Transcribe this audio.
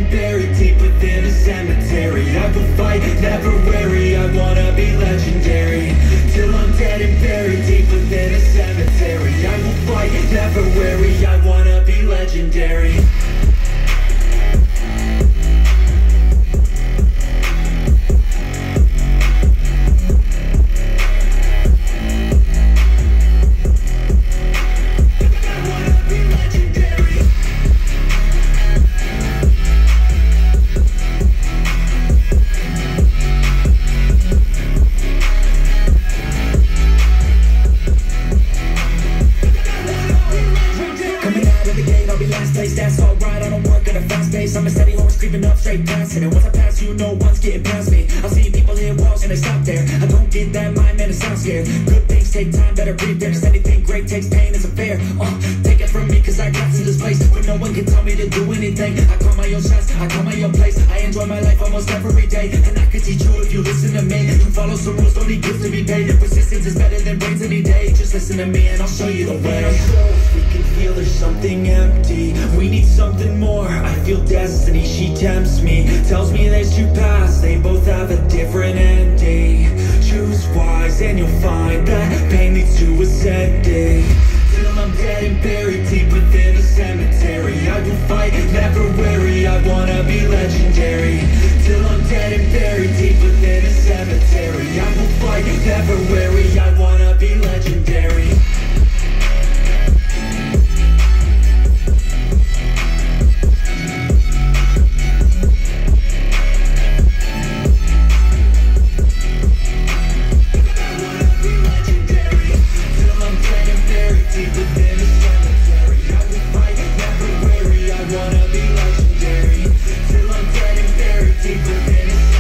and buried deep within a cemetery. I will fight, never weary, I wanna be legendary. Till I'm dead and buried deep within a cemetery. I will fight, never weary, I wanna be legendary. That's alright, I don't work at a fast pace. I'm a steady horse creeping up straight past it. And once I pass you, no one's getting past me. I'll see people hit walls and they stop there. I don't get that mind, man, it sounds scared. Good things take time, better breathe there. Cause anything great takes pain, it's unfair. Take it from me, cause I got to this place where no one can tell me to do anything. I call my own shots, I call my own place. I enjoy my life almost every day. And I could teach you if you listen to me. You follow some rules, don't need gifts to be paid. Persistence is better than brains any day. Just listen to me and I'll show you the way. We can feel there's something empty. We need something more. I feel destiny, she tempts me. Tells me there's two paths, they both have a different ending. Choose wise and you'll find that pain leads to ascending. Till I'm dead and buried deep within a cemetery. I will fight, never weary, I wanna be legendary. Till I'm dead and buried deep within a cemetery. I will fight, never weary, I wanna be legendary. Deep within a